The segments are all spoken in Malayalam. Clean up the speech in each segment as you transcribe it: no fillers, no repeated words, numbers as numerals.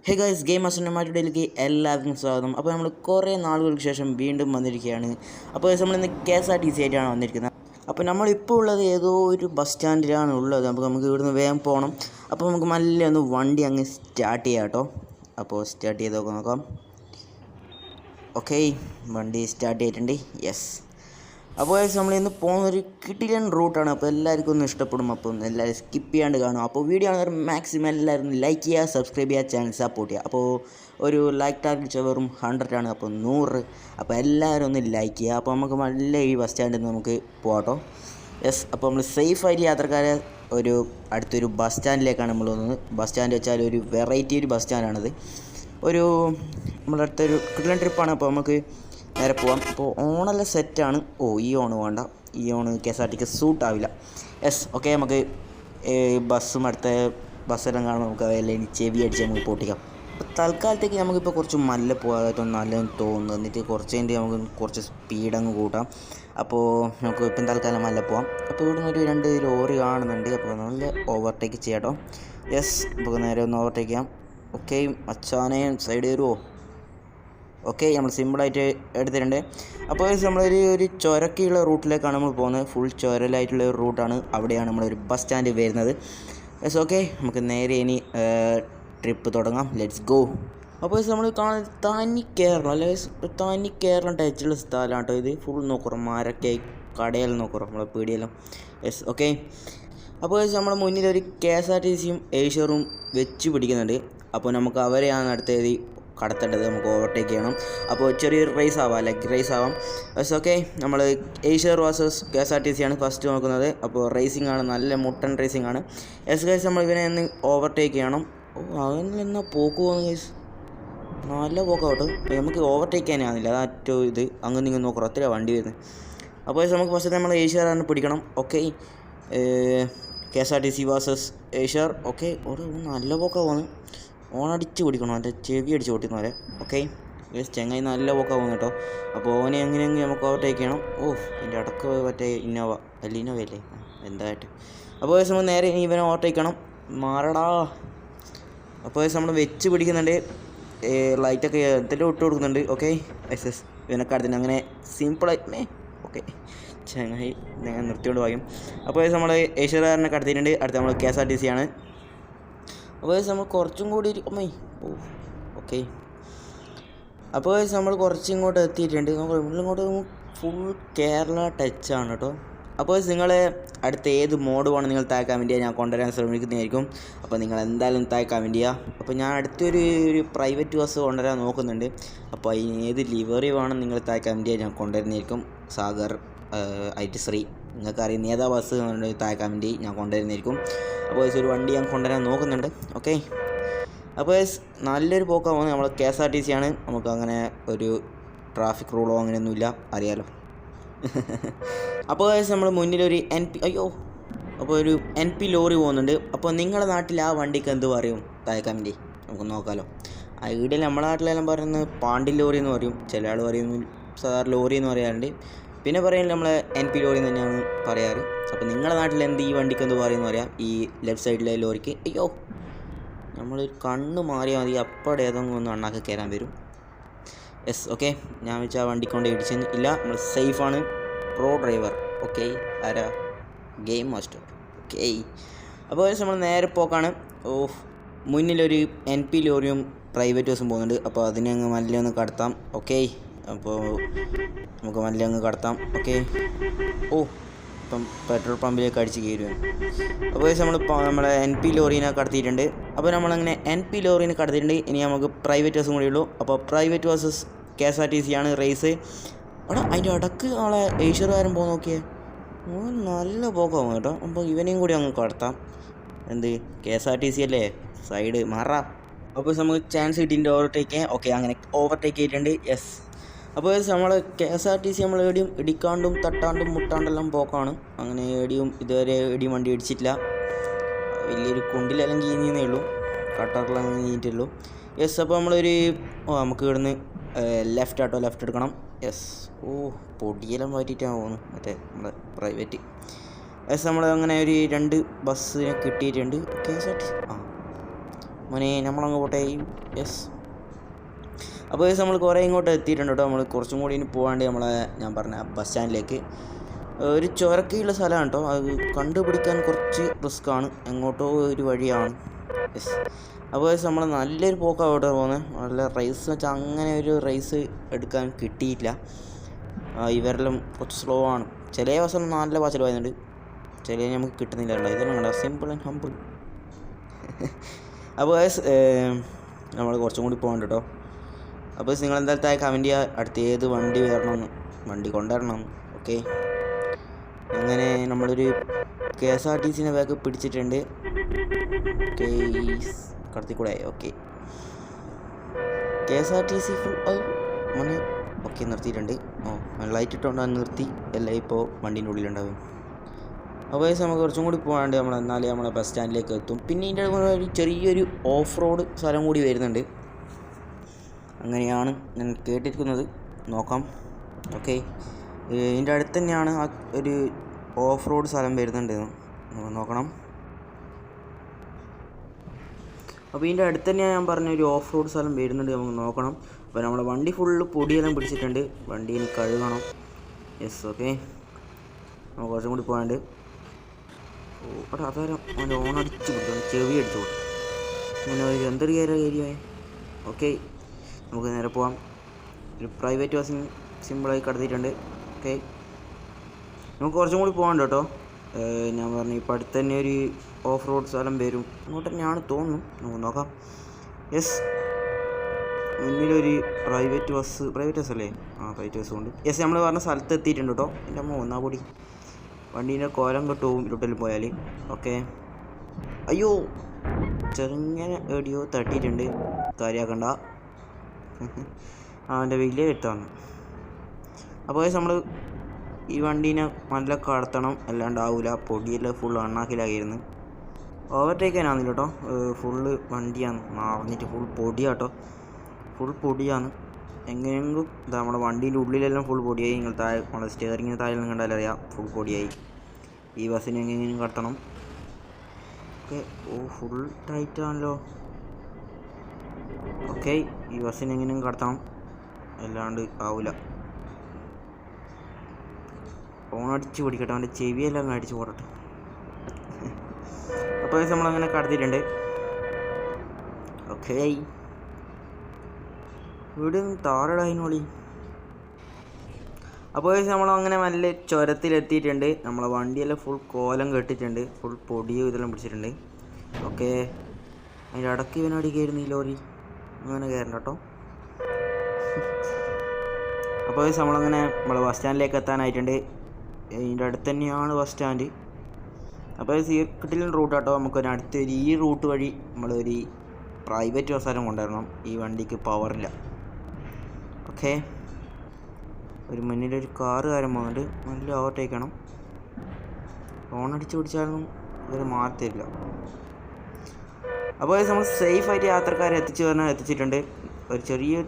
ഹേ ഗൈസ്, ഗെയിം മാസ്റ്ററിലേക്ക് എല്ലാവർക്കും സ്വാഗതം. അപ്പോൾ നമ്മൾ കുറേ നാളുകൾക്ക് ശേഷം വീണ്ടും വന്നിരിക്കുകയാണ്. അപ്പോൾ നമ്മളിന്ന് KSRTC ആയിട്ടാണ് വന്നിരിക്കുന്നത്. അപ്പോൾ നമ്മളിപ്പോൾ ഉള്ളത് ഏതോ ഒരു ബസ് സ്റ്റാൻഡിലാണ് ഉള്ളത്. അപ്പോൾ നമുക്ക് ഇവിടുന്ന് വേഗം പോകണം. അപ്പോൾ നമുക്ക് നല്ല ഒന്ന് വണ്ടി അങ്ങ് സ്റ്റാർട്ട് ചെയ്യാം കേട്ടോ. അപ്പോൾ സ്റ്റാർട്ട് ചെയ്ത് നോക്കാം. ഓക്കെ, വണ്ടി സ്റ്റാർട്ട് ചെയ്തിട്ടുണ്ട്. യെസ്. അപ്പോൾ നമ്മൾ ഇന്ന് പോകുന്നൊരു കിടിലൻ റൂട്ടാണ്. അപ്പോൾ എല്ലാവർക്കും ഒന്ന് ഇഷ്ടപ്പെടും. അപ്പം എല്ലാവരും സ്കിപ്പ് ചെയ്യാണ്ട് കാണും. അപ്പോൾ വീഡിയോ ആണെങ്കിൽ മാക്സിമം എല്ലാവരും ലൈക്ക് ചെയ്യുക, സബ്സ്ക്രൈബ് ചെയ്യുക, ചാനൽ സപ്പോർട്ട് ചെയ്യുക. അപ്പോൾ ഒരു ലൈക്ക് ടാർഗറ്റ് വെറും 100 ആണ്. അപ്പോൾ 100. അപ്പോൾ എല്ലാവരും ഒന്ന് ലൈക്ക് ചെയ്യുക. അപ്പോൾ നമുക്ക് നല്ല ഈ ബസ് സ്റ്റാൻഡിൽ നിന്ന് നമുക്ക് പോകട്ടോ. യെസ്. അപ്പോൾ നമ്മൾ സേഫായിട്ട് യാത്രക്കാരെ ഒരു അടുത്തൊരു ബസ് സ്റ്റാൻഡിലേക്കാണ് നമ്മൾ വന്നത്. ബസ് സ്റ്റാൻഡ് വെച്ചാൽ ഒരു വെറൈറ്റി ഒരു ബസ് സ്റ്റാൻഡാണിത്. ഒരു നമ്മുടെ അടുത്തൊരു കിടിലൻ ട്രിപ്പാണ്. അപ്പോൾ നമുക്ക് നേരെ പോവാം. അപ്പോൾ ഓണെല്ലാം സെറ്റാണ്. ഈ ഓണ് വേണ്ട, ഈ ഓണ് KSRTC സൂട്ടാവില്ല. യെസ്. ഓക്കെ, നമുക്ക് ബസ്സും അടുത്ത ബസ്സെല്ലാം കാണുമ്പോൾ നമുക്ക് അതെല്ലാം ചെവി അടിച്ച് നമുക്ക് പൊട്ടിക്കാം. അപ്പോൾ തൽക്കാലത്തേക്ക് നമുക്കിപ്പോൾ കുറച്ച് മല്ല പോകാൻ നല്ലതെന്ന് തോന്നുന്നു. എന്നിട്ട് കുറച്ച് കഴിഞ്ഞിട്ട് നമുക്ക് കുറച്ച് സ്പീഡങ്ങ് കൂട്ടാം. അപ്പോൾ നമുക്ക് ഇപ്പം തൽക്കാലം മല്ല പോവാം. അപ്പോൾ ഇവിടുന്ന് ഒരു 2 ലോറി കാണുന്നുണ്ട്. അപ്പോൾ നല്ല ഓവർടേക്ക് ചെയ്യാം കേട്ടോ. യെസ്. നമുക്ക് നേരെ ഒന്ന് ഓവർടേക്ക് ചെയ്യാം. ഓക്കെ, അച്ചാനെ സൈഡ് വരുമോ? ഓക്കെ, നമ്മൾ സിമ്പിളായിട്ട് എടുത്തിട്ടുണ്ട്. അപ്പോൾ നമ്മളൊരു ചുരക്കുള്ള റൂട്ടിലേക്കാണ് നമ്മൾ പോകുന്നത്. ഫുൾ ചുരലായിട്ടുള്ള ഒരു റൂട്ടാണ്. അവിടെയാണ് നമ്മളൊരു ബസ് സ്റ്റാൻഡ് വരുന്നത്. യെസ്. ഓക്കെ, നമുക്ക് നേരെ ഇനി ട്രിപ്പ് തുടങ്ങാം. Let's go. അപ്പോൾ നമ്മൾ കാണുന്നത് തനി കേരളം അല്ലെ, തനി കേരളം ടച്ചുള്ള സ്ഥലമാണ് കേട്ടോ ഇത്. ഫുൾ നോക്കുറം മരക്കെ കടയെല്ലാം നോക്കുറം നമ്മളെ പീടിയെല്ലാം. യെസ്. ഓക്കെ, അപ്പോൾ നമ്മുടെ മുന്നിൽ ഒരു KSRTCയും ഏഷ്യറും വെച്ച് പിടിക്കുന്നുണ്ട്. അപ്പോൾ നമുക്ക് അവരെയാണ് അടുത്തത് കടത്തേണ്ടത്. നമുക്ക് ഓവർടേക്ക് ചെയ്യണം. അപ്പോൾ ചെറിയൊരു റേസ് ആവാം, ലെഗ് റേസ് ആവാം. യെസ്. ഓക്കെ, നമ്മൾ ഏഷ്യർ വേഴ്സസ് KSRTC ആണ് ഫസ്റ്റ് നോക്കുന്നത്. അപ്പോൾ റേസിംഗ് ആണ്, നല്ല മുട്ടൻ റേസിംഗ് ആണ്. യെസ് ഗൈസ്, നമ്മൾ ഇവനെ ഒന്ന് ഓവർടേക്ക് ചെയ്യണം. അവനെന്നാ പോക്ക് പോകുന്നു ഗൈസ്, നല്ല പോക്കാവട്ടെ. നമുക്ക് ഓവർടേക്ക് ചെയ്യാനാകുന്നില്ല, അതാറ്റോ ഇത് അങ്ങനെ നിങ്ങൾ നോക്കണം. ഒത്തിരി വണ്ടി വരുന്നത്. അപ്പോൾ നമുക്ക് ഫസ്റ്റ് നമ്മൾ ഏഷ്യറാണ് പിടിക്കണം. Okay, KSRTC versus Eicher. Okay, നല്ല പോക്കാ പോകുന്നത്. ഓണടിച്ച് പിടിക്കണം, എൻ്റെ ചെവി അടിച്ച് പൊട്ടിക്കുന്നവരെ. ഓക്കെ, ചെങ്ങായി നല്ല പോക്കാ പോകുന്നു കേട്ടോ. അപ്പോൾ ഓനെ എങ്ങനെയെങ്കിലും നമുക്ക് ഓവർടേക്ക് ചെയ്യണം. എൻ്റെ അടക്ക മറ്റേ ഇന്നോവ അല്ലേ എന്തായിട്ട്. അപ്പോൾ നമ്മൾ നേരെ ഇവനെ ഓവർടേക്ക് ചെയ്യണം. മാറടാ. അപ്പോൾ നമ്മൾ വെച്ച് പിടിക്കുന്നുണ്ട്. ലൈറ്റൊക്കെ എന്തെല്ലാം ഇട്ട് കൊടുക്കുന്നുണ്ട്. ഓക്കെ, എസ് ഇവനൊക്കെ അടുത്തുണ്ട്. അങ്ങനെ സിമ്പിളായി. ഓക്കെ, ചെങ്ങായി ഞാൻ നിർത്തിക്കൊണ്ട് പറയും. അപ്പോൾ നമ്മൾ ഏഷ്യക്കാരനെ കടത്തിയിട്ടുണ്ട്. അടുത്ത നമ്മൾ KSRTC ആണ്. അപ്പോൾ നമ്മൾ കുറച്ചും കൂടി ഓക്കെ, അപ്പോൾ നമ്മൾ കുറച്ചിങ്ങോട്ട് എത്തിയിട്ടുണ്ട്. ഇങ്ങോട്ട് ഫുൾ കേരള ടച്ചാണ് കേട്ടോ. അപ്പോൾ നിങ്ങൾ അടുത്ത ഏത് മോഡ് വേണം നിങ്ങൾ താഴെ കമൻറ്റ് ചെയ്യുക, ഞാൻ കൊണ്ടുവരാൻ ശ്രമിക്കുന്നതായിരിക്കും. അപ്പോൾ നിങ്ങൾ എന്തായാലും താഴെ കമൻറ്റ് ചെയ്യുക. അപ്പോൾ ഞാൻ അടുത്തൊരു പ്രൈവറ്റ് ബസ് കൊണ്ടുവരാൻ നോക്കുന്നുണ്ട്. അപ്പോൾ അതിന് ഏത് ലിവറി വേണം നിങ്ങൾ താഴെ കമൻറ്റ് ചെയ്യുക, ഞാൻ കൊണ്ടുവരുന്നതായിരിക്കും. സാഗർ IT3 നിങ്ങൾക്ക് അറിയുന്ന ഏതാ ബസ് താഴെ കമൻറ്റ് ഞാൻ കൊണ്ടുവരുന്നതായിരിക്കും. അപ്പോൾ ഒരു വണ്ടി ഞാൻ കൊണ്ടുവരാൻ നോക്കുന്നുണ്ട്. ഓക്കെ, അപ്പോൾ നല്ലൊരു പോക്കാണ്. നമ്മൾ KSRTC ആണ്. നമുക്ക് അങ്ങനെ ഒരു ട്രാഫിക് റൂളോ അങ്ങനെയൊന്നുമില്ല, അറിയാലോ. അപ്പോൾ നമ്മൾ മുന്നിലൊരു അപ്പോൾ ഒരു NP ലോറി പോകുന്നുണ്ട്. അപ്പോൾ നിങ്ങളുടെ നാട്ടിൽ ആ വണ്ടിക്ക് എന്ത് പറയും താഴെ കമൻറ്റ് നമുക്ക് നോക്കാമല്ലോ. ഇവിടെ നമ്മുടെ നാട്ടിലെല്ലാം പറയുന്നത് പാണ്ടി ലോറി എന്ന് പറയും. ചില ആൾ പറയുന്നു സാധാരണ ലോറി എന്ന് പറയാറുണ്ട്. പിന്നെ പറയുന്നത് നമ്മൾ NP ലോറി തന്നെയാണ് പറയാറ്. അപ്പോൾ നിങ്ങളുടെ നാട്ടിൽ എന്ത് ഈ വണ്ടിക്ക് എന്ത് പറയുമെന്ന് പറയാം. ഈ ലെഫ്റ്റ് സൈഡിലെ ലോറിക്ക് നമ്മൾ കണ്ണ് മാറിയാൽ മതി, അപ്പോഴേ ഏതെങ്കിലും ഒന്ന് അണ്ണാക്കി കയറാൻ വരും. യെസ്. ഓക്കെ, ഞാൻ വെച്ചാൽ ആ വണ്ടി കൊണ്ട് ഇടിച്ചെന്ന് ഇല്ല. നമ്മൾ സേഫാണ്. Pro driver. ഓക്കെ, ആരാ? Game master. ഓക്കെ, അപ്പോൾ നമ്മൾ നേരെ പോക്കാണ്. മുന്നിലൊരു NP ലോറിയും പ്രൈവറ്റ് ബസ്സും പോകുന്നുണ്ട്. അപ്പോൾ അതിനെ അങ്ങ് മല്ല ഒന്ന് കടത്താം. ഓക്കെ, അപ്പോൾ നമുക്ക് മല്ല അങ്ങ് കടത്താം. ഓക്കെ, ഇപ്പം പെട്രോൾ പമ്പിലേക്ക് അടിച്ച് കയറുകയാണ്. അപ്പോൾ നമ്മളെ NP ലോറീനെ കടത്തിയിട്ടുണ്ട്. അപ്പോൾ നമ്മളങ്ങനെ NP ലോറീനെ കടത്തിയിട്ടുണ്ട്. ഇനി നമുക്ക് പ്രൈവറ്റ് ബസ്സും കൂടി ഉള്ളൂ. അപ്പോൾ പ്രൈവറ്റ് ബസ്സസ് KSRTC ആണ് റേസ്. അതിൻ്റെ ഇടക്ക് നമ്മളെ ഏഷ്യക്കാരൻ പോകുന്ന നോക്കിയേ, നല്ല പോക്കാവും കേട്ടോ. അപ്പോൾ ഇവനെയും കൂടി അങ്ങ് കടത്താം. എന്ത് KSRTC അല്ലേ, സൈഡ് മാറാം. അപ്പോൾ നമുക്ക് ചാൻസ് കിട്ടിയിട്ട് ഓവർടേക്ക് ചെയ്യാം. ഓക്കെ, അങ്ങനെ ഓവർടേക്ക് ചെയ്തിട്ടുണ്ട്. യെസ്. അപ്പോൾ നമ്മൾ KSRTC നമ്മൾ എവിടെയും ഇടിക്കാണ്ടും തട്ടാണ്ടും മുട്ടാണ്ടെല്ലാം പോക്കാണ്. അങ്ങനെ എവിടെയും ഇതുവരെ എവിടെയും വണ്ടി ഇടിച്ചിട്ടില്ല. വലിയൊരു കുണ്ടിലെല്ലാം കീഞ്ഞേ ഉള്ളൂ, കട്ടറിലെല്ലാം കീഞ്ഞിട്ടുള്ളൂ. യെസ്. അപ്പോൾ നമ്മളൊരു നമുക്ക് ഇവിടുന്ന് ലെഫ്റ്റ് എടുക്കണം. യെസ്. പൊടിയെല്ലാം മാറ്റിയിട്ടാണ് പോകുന്നത് മറ്റേ നമ്മുടെ പ്രൈവറ്റ്. യെസ്. നമ്മൾ അങ്ങനെ ഒരു 2 ബസ്സിനെ കിട്ടിയിട്ടുണ്ട്. KSRTC മോനെ നമ്മളങ്ങ് പോട്ടെ. യെസ്. അപ്പോൾ നമ്മൾ കുറേ ഇങ്ങോട്ട് എത്തിയിട്ടുണ്ട് കേട്ടോ. നമ്മൾ കുറച്ചും കൂടി ഇനി പോകാണ്ട് നമ്മളെ ഞാൻ പറഞ്ഞ ബസ് സ്റ്റാൻഡിലേക്ക്. ഒരു ചുരക്കയുള്ള സ്ഥലമാണ് കേട്ടോ. അത് കണ്ടുപിടിക്കാൻ കുറച്ച് റിസ്ക്കാണ്. എങ്ങോട്ടോ ഒരു വഴിയാണ്. യെസ്. അപ്പോൾ നമ്മൾ നല്ലൊരു പോക്കാണ് കേട്ടോ പോകുന്നത്. നല്ല റേസ് വെച്ചാൽ അങ്ങനെ ഒരു റേസ് എടുക്കാൻ കിട്ടിയില്ല. ഇവരെല്ലാം കുറച്ച് സ്ലോ ആണ്. ചില ദിവസം നല്ല പാച്ചിൽ പോയുന്നുണ്ട്, ചില നമുക്ക് കിട്ടുന്നില്ല കേട്ടോ. ഇതെല്ലാം കണ്ടോ, സിമ്പിൾ ആൻഡ് ഹമ്പിൾ. അപ്പോൾ നമ്മൾ കുറച്ചും കൂടി പോകണ്ട കേട്ടോ. അപ്പോൾ നിങ്ങൾ എന്തായാലും കമൻറ്റ് ചെയ്യുക അടുത്ത് ഏത് വണ്ടി വരണമെന്ന്, വണ്ടി കൊണ്ടുവരണം. ഓക്കെ, അങ്ങനെ നമ്മളൊരു KSRTC ബാഗ് പിടിച്ചിട്ടുണ്ട്. കടത്തിക്കൂടെ? ഓക്കെ, KSRTC ഫുൾ മോനെ. ഓക്കെ, നിർത്തിയിട്ടുണ്ട്. ലൈറ്റ് ഇട്ടുകൊണ്ട് നിർത്തി. എല്ലാം ഇപ്പോൾ വണ്ടീൻ്റെ ഉള്ളിലുണ്ടാവും. അപ്പോൾ നമുക്ക് കുറച്ചും കൂടി പോകാണ്ട് നമ്മൾ എന്നാലേ നമ്മളെ ബസ് സ്റ്റാൻഡിലേക്ക് എത്തും. പിന്നെ ഇതിൻ്റെ ഒരു ചെറിയൊരു ഓഫ് റോഡ് സ്ഥലം കൂടി വരുന്നുണ്ട്, അങ്ങനെയാണ് ഞാൻ കേട്ടിരിക്കുന്നത്. നോക്കാം. ഓക്കെ, ഇതിൻ്റെ അടുത്ത് തന്നെയാണ് ആ ഒരു ഓഫ് റോഡ് സ്ഥലം വരുന്നുണ്ട്, നോക്കണം. അപ്പോൾ ഇതിൻ്റെ അടുത്ത് തന്നെയാണ് ഞാൻ പറഞ്ഞ ഒരു ഓഫ് റോഡ് സ്ഥലം വരുന്നുണ്ട്, നമുക്ക് നോക്കണം. അപ്പോൾ നമ്മുടെ വണ്ടി ഫുള്ള് പൊടിയെല്ലാം പിടിച്ചിട്ടുണ്ട്, വണ്ടി ഇനി കഴുകണം. യെസ്. ഓക്കെ, നമുക്ക് കുറച്ചും കൂടി പോകാണ്ട്. അവിടെ അതാരം അവൻ്റെ ഓണടിച്ച് കൊടുത്തു, ചെവി അടിച്ചു കൊടുത്തു. അങ്ങനെ ഒരു എന്തൊരു ഏരിയ. ഓക്കെ, നമുക്ക് നേരെ പോവാം. ഒരു പ്രൈവറ്റ് ബസ്സിന് സിമ്പിളായി കടത്തിയിട്ടുണ്ട്. ഓക്കെ, നമുക്ക് കുറച്ചും കൂടി പോകാണ്ട് കേട്ടോ. ഞാൻ പറഞ്ഞു ഇപ്പോൾ അടുത്ത് തന്നെ ഒരു ഓഫ് റോഡ് സ്ഥലം വരും, അങ്ങോട്ട് തന്നെയാണ് തോന്നുന്നു. നമുക്ക് നോക്കാം. യെസ്, മുന്നിലൊരു പ്രൈവറ്റ് ബസ് അല്ലേ? പ്രൈവറ്റ് ബസ് കൊണ്ട്. യെസ്, നമ്മൾ പറഞ്ഞ സ്ഥലത്ത് എത്തിയിട്ടുണ്ട് കേട്ടോ. എൻ്റെ അമ്മ ഒന്നാ കൂടി വണ്ടീൻ്റെ കോലം കെട്ടുപോകും ഇരുട്ടിൽ പോയാൽ. ഓക്കെ, അയ്യോ ചെറുങ്ങനെ എവിടെയോ തട്ടിയിട്ടുണ്ട്, കാര്യമാക്കണ്ട. അവൻ്റെ വലിയ വെട്ടാണ്. അപ്പോൾ നമ്മൾ ഈ വണ്ടീനെ നല്ല കടത്തണം, അല്ലാണ്ടാവില്ല. പൊടിയെല്ലാം ഫുൾ അണ്ണാക്കിലായിരുന്നു. ഓവർടേക്ക് ചെയ്യാനാണെന്നില്ല കേട്ടോ, ഫുള്ള് വണ്ടിയാണ് നിറഞ്ഞിട്ട് ഫുൾ പൊടിയാട്ടോ, ഫുൾ പൊടിയാണ്. എങ്ങനെയെങ്കിലും ഇതാ നമ്മുടെ വണ്ടീൻ്റെ ഉള്ളിലെല്ലാം ഫുൾ പൊടിയായി. നിങ്ങൾ താഴെ നമ്മുടെ സ്റ്റിയറിങ്ങിന് താഴെ കണ്ടാലറിയാം, ഫുൾ പൊടിയായി. ഈ ബസ്സിന് എങ്ങനെയും കടത്തണം. ഓക്കെ, ഫുൾ ടൈറ്റാണല്ലോ. ഓക്കെ, ഈ ബസ്സിന് എങ്ങനെയും കടത്തണം, അല്ലാണ്ട് ആവില്ല. ഫോണടിച്ച് പിടിക്കട്ടെ, അവൻ്റെ ചെവിയെല്ലാം അടിച്ച് പോരട്ടെ. അപ്പോൾ നമ്മളങ്ങനെ കടത്തിയിട്ടുണ്ട്. ഓക്കെ, ഇവിടെ താറടായിനോളി. അപ്പോൾ നമ്മളങ്ങനെ നല്ല ചുരത്തിലെത്തിയിട്ടുണ്ട്. നമ്മളെ വണ്ടിയെല്ലാം ഫുൾ കോലം കെട്ടിയിട്ടുണ്ട്, ഫുൾ പൊടിയും ഇതെല്ലാം പിടിച്ചിട്ടുണ്ട്. ഓക്കെ, അതിൻ്റെ ഇടയ്ക്ക് ഇവനോടി കയറുന്നു ഈ ലോറി, അങ്ങനെ കയറണ്ട കേട്ടോ. അപ്പോൾ നമ്മളങ്ങനെ നമ്മളെ ബസ് സ്റ്റാൻഡിലേക്ക് എത്താനായിട്ടുണ്ട്. ഇതിൻ്റെ അടുത്ത് തന്നെയാണ് ബസ് സ്റ്റാൻഡ്. അപ്പോൾ സീർക്കിട്ടിലും റൂട്ട് കേട്ടോ. നമുക്കൊരു അടുത്തൊരു ഈ റൂട്ട് വഴി നമ്മളൊരു പ്രൈവറ്റ് ബസ്സാരം കൊണ്ടുവരണം. ഈ വണ്ടിക്ക് പവറില്ല. ഓക്കെ, ഒരു മുന്നിലൊരു കാറുകാരൻ പോകുന്നുണ്ട്, നല്ല ഓവർടേക്ക് ചെയ്യണം. ഫോണടിച്ച് പിടിച്ചാലൊന്നും ഇവർ മാറത്തില്ല. അപ്പോൾ നമ്മൾ സേഫായിട്ട് യാത്രക്കാരെ എത്തിച്ചിട്ടുണ്ട്. ഒരു ചെറിയ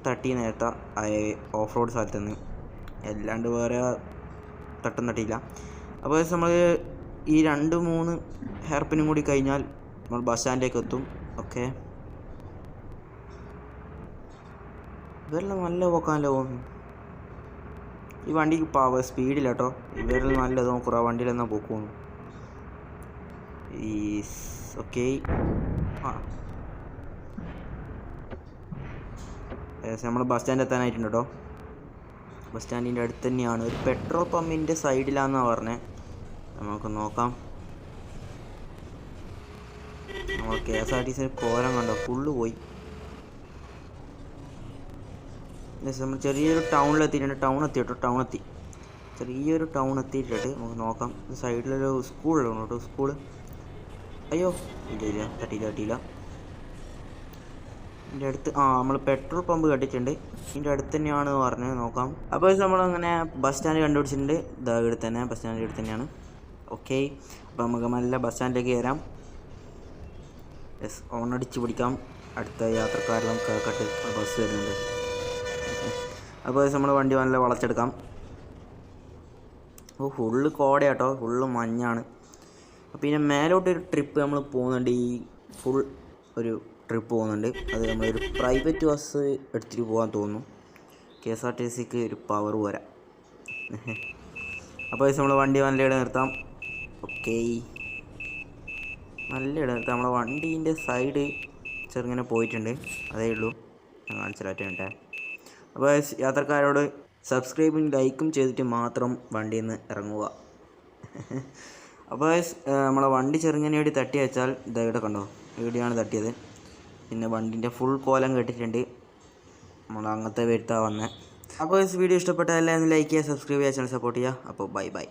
തട്ടി നേരത്തെ ഓഫ് റോഡ് സ്ഥലത്ത് നിന്ന്, അല്ലാണ്ട് വേറെ തട്ടും തട്ടിയില്ല. അപ്പോൾ നമ്മൾ ഈ 2-3 ഹെയർപിനും കൂടി കഴിഞ്ഞാൽ നമ്മൾ ബസ് സ്റ്റാൻഡിലേക്ക് എത്തും. ഓക്കെ, ഇവരെല്ലാം നല്ല പോക്കാനല്ലോ പോകുന്നു. ഈ വണ്ടിക്ക് പവർ സ്പീഡില്ല കേട്ടോ, ഇവരെല്ലാം നല്ലത് നോക്കുക, വണ്ടിയിലെന്നാ പോക്കുന്നു. ഈ ഓക്കെ, നമ്മൾ ബസ് സ്റ്റാൻഡ് എത്താനായിട്ടുണ്ട് കേട്ടോ. ബസ് സ്റ്റാൻഡിൻ്റെ അടുത്ത് തന്നെയാണ്, ഒരു പെട്രോൾ പമ്പിൻ്റെ സൈഡിലാണെന്നാണ് പറഞ്ഞത്. നമുക്ക് നോക്കാം. നമ്മൾ KSRTC കോലം കണ്ടോ, ഫുള്ള് പോയി. നമ്മൾ ചെറിയൊരു ടൗണിലെത്തിയിട്ടുണ്ട്. ടൗൺ എത്തി, ചെറിയൊരു ടൗൺ എത്തിയിട്ടുണ്ട്. നമുക്ക് നോക്കാം. സൈഡിലൊരു സ്കൂളുണ്ട് കേട്ടോ, സ്കൂള്. അയ്യോ ഇല്ല, തട്ടിയില്ല. ഇതിൻ്റെ അടുത്ത് നമ്മൾ പെട്രോൾ പമ്പ് കണ്ടിട്ടുണ്ട്, ഇതിൻ്റെ അടുത്ത് തന്നെയാണ് പറഞ്ഞത്. നോക്കാം. അപ്പോൾ നമ്മളങ്ങനെ ബസ് സ്റ്റാൻഡ് കണ്ടുപിടിച്ചിട്ടുണ്ട്. ഇതാ ഇവിടെ തന്നെ, ബസ് സ്റ്റാൻഡ് ഇവിടെ തന്നെയാണ്. ഓക്കെ, അപ്പോൾ നമുക്ക് നല്ല ബസ് സ്റ്റാൻഡിലേക്ക് കയറാം. യെസ്, ഓണടിച്ച് പിടിക്കാം. അടുത്ത യാത്രക്കാരെല്ലാം കേൾക്കട്ട്, ബസ് വരുന്നുണ്ട്. അപ്പോൾ നമ്മൾ വണ്ടി നല്ല വളച്ചെടുക്കാം. Full കോടയാട്ടോ, full മഞ്ഞാണ്. പിന്നെ മേലോട്ടൊരു ട്രിപ്പ് നമ്മൾ പോകുന്നുണ്ട്. ഈ ഫുൾ ഒരു ട്രിപ്പ് പോകുന്നുണ്ട്. അത് നമ്മളൊരു പ്രൈവറ്റ് ബസ് എടുത്തിട്ട് പോകാൻ തോന്നുന്നു. KSRTCക്ക് ഒരു പവർ പോരാ. അപ്പോൾ നമ്മൾ വണ്ടി നല്ല ഇടം നിർത്താം. ഓക്കേ, നല്ല ഇടം നിർത്താം. നമ്മളെ വണ്ടീൻ്റെ സൈഡ് ചെറുങ്ങനെ പോയിട്ടുണ്ട്, അതേ ഉള്ളൂ. ഞാൻ കാണിച്ചിട്ട്. അപ്പോൾ യാത്രക്കാരോട് സബ്സ്ക്രൈബും ലൈക്കും ചെയ്തിട്ട് മാത്രം വണ്ടിയിൽ നിന്ന് ഇറങ്ങുക. അപ്പോൾ നമ്മളെ വണ്ടി ചെറുങ്ങനെ വേണ്ടി തട്ടി വെച്ചാൽ ഇവിടെ കണ്ടോ, ഇവിടെയാണ് തട്ടിയത്. പിന്നെ വണ്ടീൻ്റെ ഫുൾ കോലം കെട്ടിട്ടുണ്ട്. നമ്മൾ അങ്ങനത്തെ വരുത്താൻ വന്നത്. അപ്പോൾ വീഡിയോ ഇഷ്ടപ്പെട്ടാൽ എല്ലാവരും ലൈക്ക് ചെയ്യുക, സബ്സ്ക്രൈബ് ചെയ്യുക, ചാനൽ സപ്പോർട്ട് ചെയ്യുക. അപ്പോൾ ബൈ.